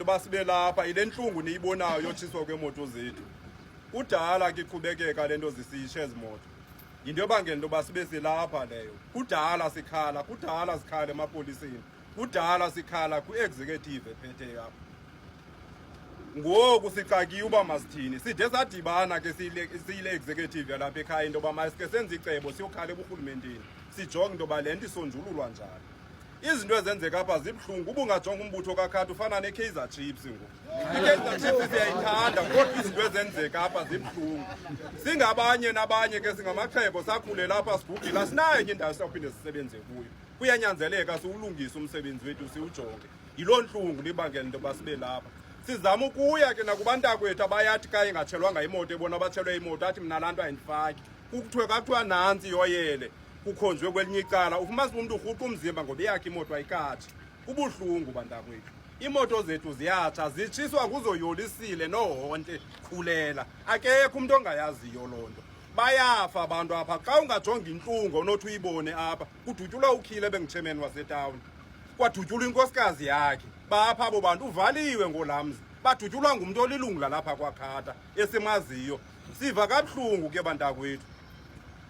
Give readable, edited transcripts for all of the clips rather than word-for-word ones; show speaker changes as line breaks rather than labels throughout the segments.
Basibe lapha ile nhlungu niyibonayo yotshiswa kwemoto zethu. Kudala ke iqhubekeka lento zisishe ezimoto. Into yobangela into basibe silapha leyo. Kudala sikhala emapoliseni. Kudala sikhala ku-executive ephethe apha. Ngoku sixakiwe uba masithini. Side sadibana ke siyile executive yalapha ekhaya into yoba masike senze icebo siyokhala eburhulumenteni. Sijonge into yoba le nto isonjululwa njani. Izinto ezenzeka apha zibhlungu ubungajonga umbutho kaKhata ufana neKaizer Chiefs ngoku. iKaizer Chiefs siyayithanda kodwa izinto ezenzeka apha zibhlungu. Singabanye nabanye ke singamaxhego sakhulela apha sigugile asinayo enye indawo siyawuphinde sisebenze kuyo. Kuyanyanzeleka siwulungise umsebenzi wethu siwujonge. Yiloo nhlungu libangela into yoba sibe lapha. Sizama ukuya ke nakubantakwethu abayathi ka ingatshelwanga imoto ebona batshelwe imoto athi mna laa nto ayindifaki. Kuthiwa nantsi yoyele. Kukhonjwe kwelinye icala ufumanisa umuntu urhuqa umzimba ngoba yakhe imoto ayikathi. Kubuhlungu bantakwethu. Imoto zethu ziyatsha zitshiswa nguzoyolisile nohonte khulela. Akekho umuntu ongayaziyo loo nto. Bayafa abantu apha xa ungajonga intlungu onothi uyibone apha. Kudutyulwa ukhile bengitshemeni wasetawuni. Kwadutyulwa inkosikazi yakhe. Bapha abo bantu uvaliwe ngolamzi. Badutyulwa ngumuntu olilungu lalapha kwaKhata esimaziyo. Siva kabuhlungu ke bantakwethu.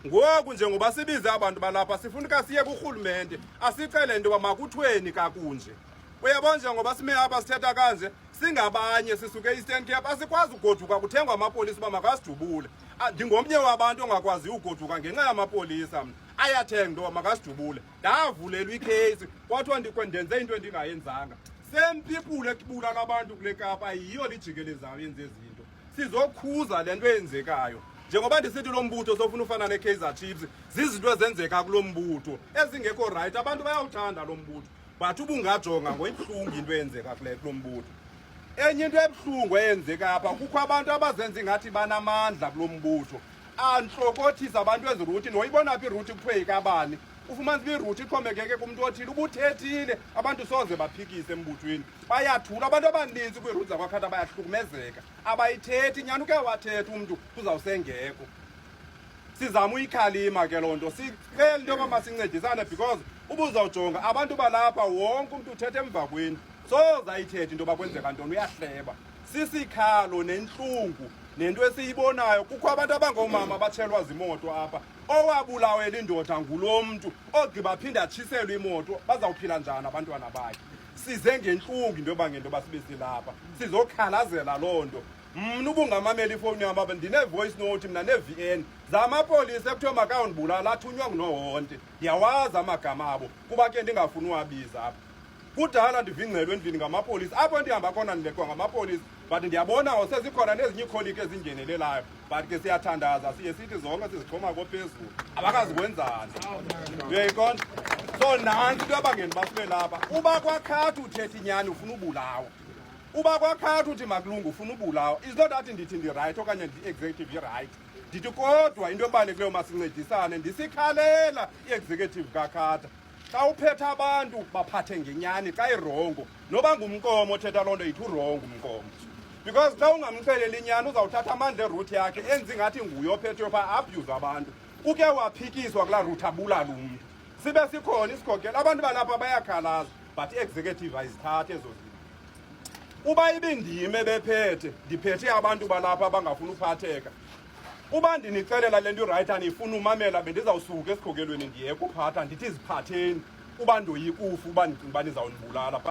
Ngoku njengoba sibize abantu balapha sifuneka siye kurhulumente asicele into yoba makuthweni kakunje. Uyabona njengoba sime apha sithetha kanje singabanye sisuke e-Eastern Cape asikwazi ugoduka kuthengwa amapolisa uba makasidubule. Ndingomnye wabantu ongakwazi ugoduka ngenxa yamapolisa mna. Ayathenga into yoba makasidubule. Ndavulelwa ikheyisi kwathiwa ndenze into endingayenzanga. Same people ekubulala abantu kule Kapa yiyo lijikelezayo yenze izinto. Sizokhuza le nto eyenzekayo. Njengoba ndisithi lo mbutho sofuna ufana neKaizer Chiefs zizinto ezenzeka kulo mbutho ezingekho right abantu bayawuthanda lo mbutho but ubungajonga ngoyibuhlungu into eyenzeka kulo mbutho. Enye into ebuhlungu eyenzeka apha kukho abantu abazenza ingathi banamandla kulo mbutho anhlokothisa abantu eziruthi noyibona phi iruthi kuthiwe ikabani ufumanisa iruthi ixhomekeke kumuntu othile ubuthethile abantu soze baphikise embuthweni bayathula abantu abaninzi kwiruthi zakwaKhata bayahlukumezeka abayithethi nyani uke wathetha umuntu kuzawusengekho. Sizama uyikhalima ke loo nto sicela into yoba masincedisane because ubuzawujonga abantu balapha wonke umuntu uthetha emva kweni soze ayithethe into yoba kwenzeka ntoni uyahleba. Sisikhalo nentlungu nento esiyibonayo kukho abantu abangoomama abatshelwa zimoto apha owabulawela indoda ngulo mntu ogqiba aphinde atshiselwe imoto bazawuphila njani abantwana bakhe. Size ngentlungu into yoba ngento yoba sibe silapha sizokhalazela loo nto. Mna ubungamamela ifowuni yam ndine-voice note mna ne-VN zamapolisa ekuthiwa makawundibulala athunywa ngunohonte. Ndiyawazi amagama abo kuba ke ndingafuni uwabiza apha. Kudala ndivingcelwe endlini ngamapolisa apho ndihamba khona ndileqwa ngamapolisa but ndiyabona sezikhona nezinye iikholiki ezingenelelayo but ke siyathandaza siye sithi zonke sizixhoma kophezulu abakazikwenzani. Uyayiqonda? So nantsi into yabangeni basibe lapha uba kwaKhata uthetha inyani ufuna ubulawa. Uba kwaKhata uthi makulungu ufuna ubulawa. Is not that ndithi ndi-right okanye ndi-executive i-right. Ndithi kodwa into ebalulekileyo masincedisane ndisikhalela i-executive kaKhata. Xa uphethe abantu baphathe ngenyani xa irongo noba ngumnkomo othetha loo nto yithi urongo umnkomo because xa ungamxeleli inyani uzawuthatha amandla eruthi yakhe enze ingathi nguye ophethe pha abuse abantu uke waphikiswa kulaa ruthi abulala umntu. Sibe sikhona isikhokelo abantu balapha bayakhalaza but i-executive ayizithathe ezo zinto. Uba ibindime bephethe ndiphethe abantu balapha abangafuni uphatheka uba ndinixelela le nto irayithi anifuna umamela bendizawusuka esikhokelweni ndiyeke uphatha ndithi ziphatheni uba ndoyikufa uba ndicinga uba nizawundibulala.